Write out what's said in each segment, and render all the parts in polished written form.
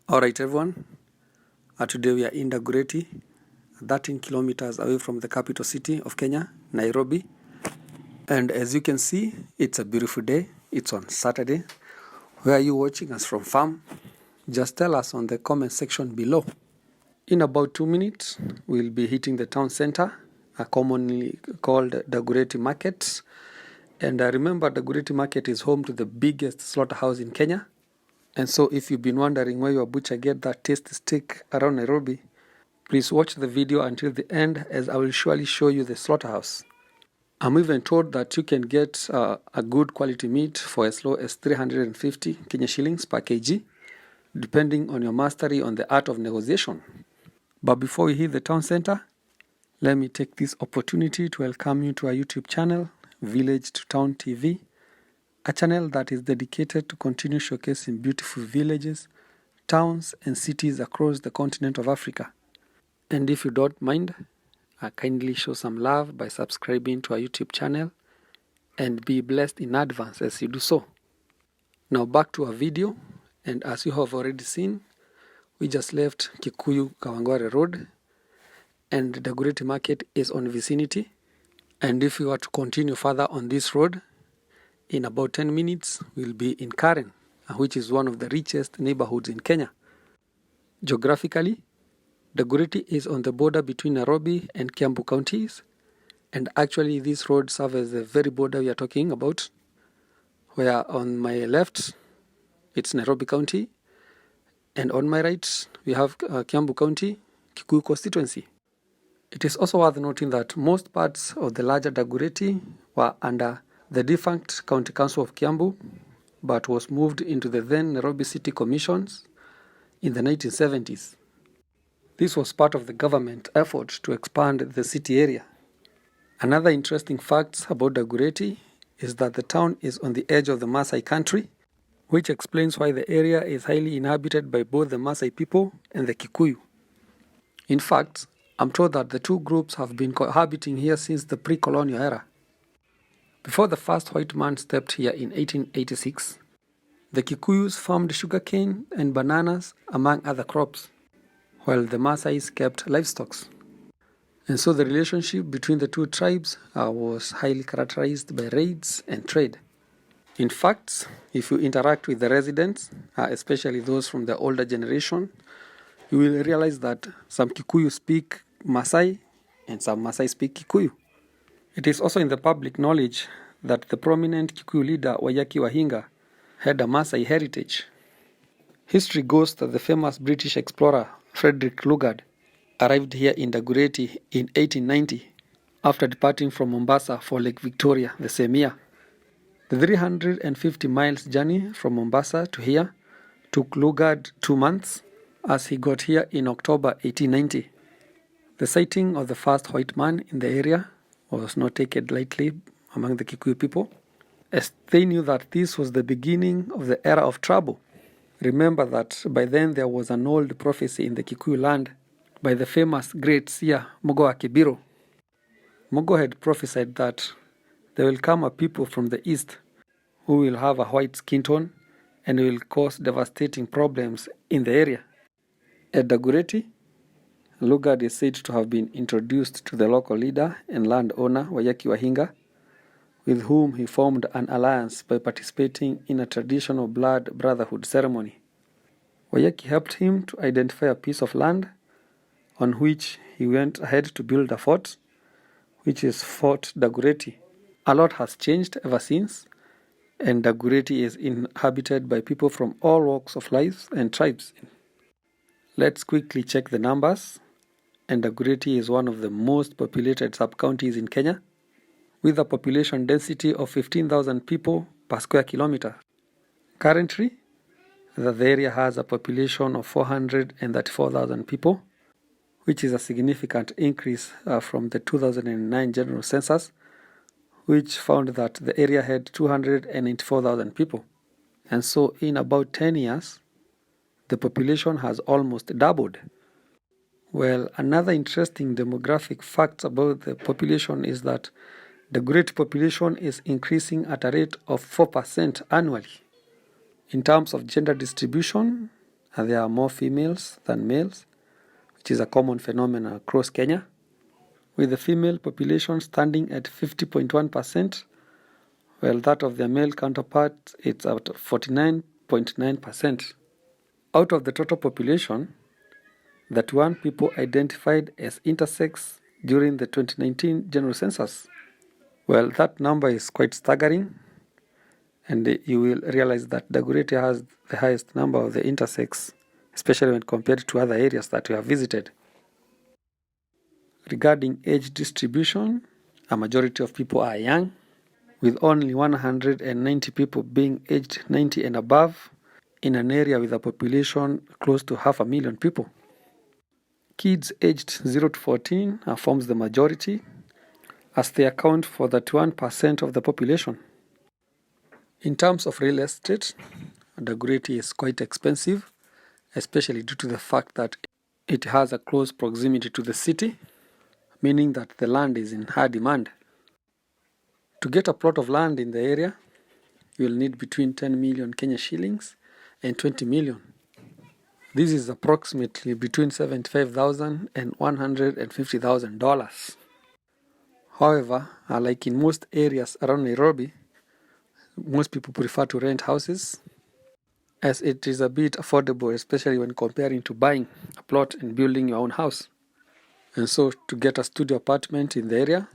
Alright everyone, today we are in Dagoretti, 13 kilometers away from the capital city of Kenya, Nairobi. And as you can see, it's a beautiful day. It's on Saturday. Where are you watching us from farm? Just tell us on the comment section below. In about 2 minutes, we'll be hitting the town center, commonly called Dagoretti Market. And remember, Dagoretti Market is home to the biggest slaughterhouse in Kenya. And so if you've been wondering where your butcher get that tasty steak around Nairobi, please watch the video until the end, as I will surely show you the slaughterhouse. I'm even told that you can get a good quality meat for as low as 350 Kenya shillings per kg, depending on your mastery on the art of negotiation. But before we hit the town center, let me take this opportunity to welcome you to our YouTube channel, Village to Town TV, a channel that is dedicated to continue showcasing beautiful villages, towns, and cities across the continent of Africa. And if you don't mind, kindly show some love by subscribing to our YouTube channel and be blessed in advance as you do so. Now back to our video, and as you have already seen, we just left Kikuyu Kawangware Road and the Dagoretti Market is on vicinity. And if you are to continue further on this road, in about 10 minutes, we'll be in Karen, which is one of the richest neighborhoods in Kenya. Geographically, Dagoretti is on the border between Nairobi and Kiambu counties, and actually this road serves as the very border we are talking about, where on my left, it's Nairobi County, and on my right, we have Kiambu County, Kikuyu constituency. It is also worth noting that most parts of the larger Dagoretti were under the defunct County Council of Kiambu, but was moved into the then Nairobi City Commissions in the 1970s. This was part of the government effort to expand the city area. Another interesting fact about Dagoretti is that the town is on the edge of the Maasai country, which explains why the area is highly inhabited by both the Maasai people and the Kikuyu. In fact, I'm told that the two groups have been cohabiting here since the pre-colonial era. Before the first white man stepped here in 1886, the Kikuyus farmed sugarcane and bananas, among other crops, while the Maasais kept livestock. And so the relationship between the two tribes was highly characterized by raids and trade. In fact, if you interact with the residents, especially those from the older generation, you will realize that some Kikuyu speak Maasai and some Maasai speak Kikuyu. It is also in the public knowledge that the prominent Kikuyu leader Wayaki Wahinga had a Maasai heritage. History goes that the famous British explorer Frederick Lugard arrived here in Dagoretti in 1890 after departing from Mombasa for Lake Victoria the same year. The 350 miles journey from Mombasa to here took Lugard 2 months, as he got here in October 1890. The sighting of the first white man in the area was not taken lightly among the Kikuyu people, as they knew that this was the beginning of the era of trouble. Remember that by then there was an old prophecy in the Kikuyu land by the famous great seer Mogo wa Kibiro. Mogo had prophesied that there will come a people from the east who will have a white skin tone and will cause devastating problems in the area. At Dagoretti, Lugard is said to have been introduced to the local leader and landowner Wayaki Wahinga, with whom he formed an alliance by participating in a traditional blood brotherhood ceremony. Wayaki helped him to identify a piece of land on which he went ahead to build a fort, which is Fort Dagoretti. A lot has changed ever since, and Dagoretti is inhabited by people from all walks of life and tribes. Let's quickly check the numbers. And Dagoretti is one of the most populated sub-counties in Kenya, with a population density of 15,000 people per square kilometer. Currently, the area has a population of 434,000 people, which is a significant increase from the 2009 general census, which found that the area had 294,000 people. And so in about 10 years, the population has almost doubled. Well, another interesting demographic fact about the population is that the great population is increasing at a rate of 4% annually. In terms of gender distribution, there are more females than males, which is a common phenomenon across Kenya, with the female population standing at 50.1%, while that of their male counterpart is at 49.9%. Out of the total population, 31 people identified as intersex during the 2019 general census. Well, that number is quite staggering, and you will realize that Dagoretti has the highest number of the intersex, especially when compared to other areas that we have visited. Regarding age distribution, a majority of people are young, with only 190 people being aged 90 and above in an area with a population close to 500,000 people. Kids aged 0 to 14 forms the majority, as they account for 31% of the population. In terms of real estate, Dagoretti is quite expensive, especially due to the fact that it has a close proximity to the city, meaning that the land is in high demand. To get a plot of land in the area, you will need between 10 million Kenya shillings and 20 million. This is approximately between $75,000 and $150,000. However, like in most areas around Nairobi, most people prefer to rent houses, as it is a bit affordable, especially when comparing to buying a plot and building your own house. And so to get a studio apartment in the area,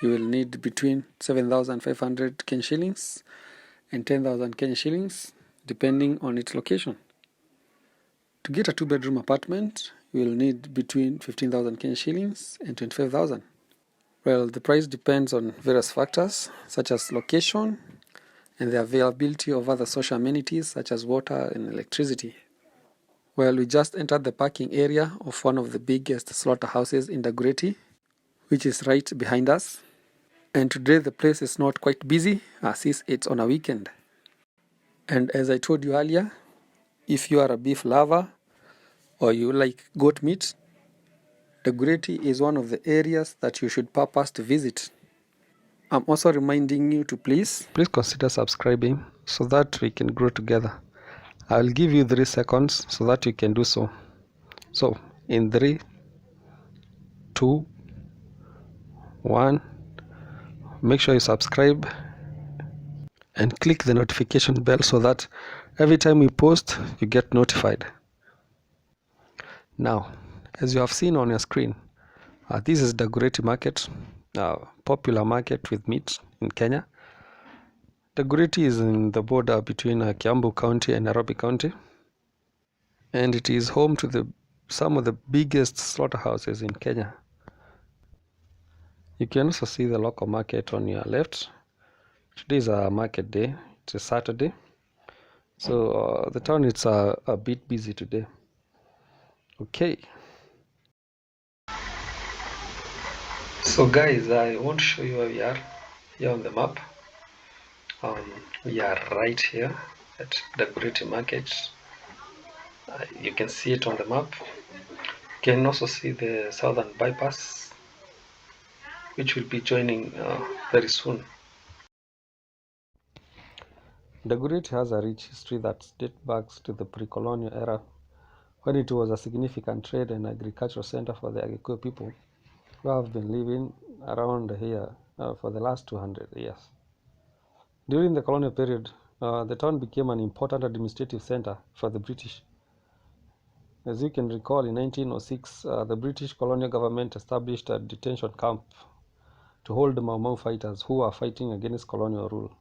you will need between 7,500 Kenya shillings and 10,000 Kenya shillings, depending on its location. To get a two-bedroom apartment, you will need between 15,000 Kenya shillings and 25,000. Well, the price depends on various factors, such as location and the availability of other social amenities, such as water and electricity. Well, we just entered the parking area of one of the biggest slaughterhouses in Dagoretti, which is right behind us. And today the place is not quite busy, as it's on a weekend. And as I told you earlier, if you are a beef lover or you like goat meat, Dagoretti is one of the areas that you should purpose to visit. I'm also reminding you to please consider subscribing so that we can grow together. I'll give you 3 seconds so that you can do so. So, in 3, 2, 1, make sure you subscribe and click the notification bell so that every time we post, you get notified. Now, as you have seen on your screen, this is Dagoretti Market, a popular market with meat in Kenya. Dagoretti is in the border between Kiambu County and Nairobi County, and it is home to some of the biggest slaughterhouses in Kenya. You can also see the local market on your left. Today is a market day. It's a Saturday, so the town is a bit busy today. Okay. So guys, I want to show you where we are here on the map. We are right here at Dagoretti Market. You can see it on the map. You can also see the southern bypass, which will be joining very soon. Dagoretti has a rich history that dates back to the pre-colonial era, when it was a significant trade and agricultural center for the Agikuyu people, who have been living around here for the last 200 years. During the colonial period, the town became an important administrative center for the British. As you can recall, in 1906, the British colonial government established a detention camp to hold the Mau Mau fighters who were fighting against colonial rule.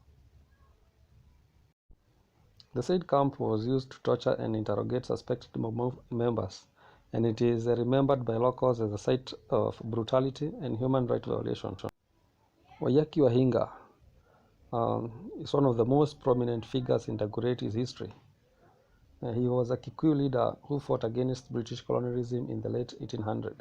The said camp was used to torture and interrogate suspected Mau Mau members, and it is remembered by locals as a site of brutality and human rights violation. Wayaki Wahinga is one of the most prominent figures in Dagoretti's history. He was a Kikuyu leader who fought against British colonialism in the late 1800s.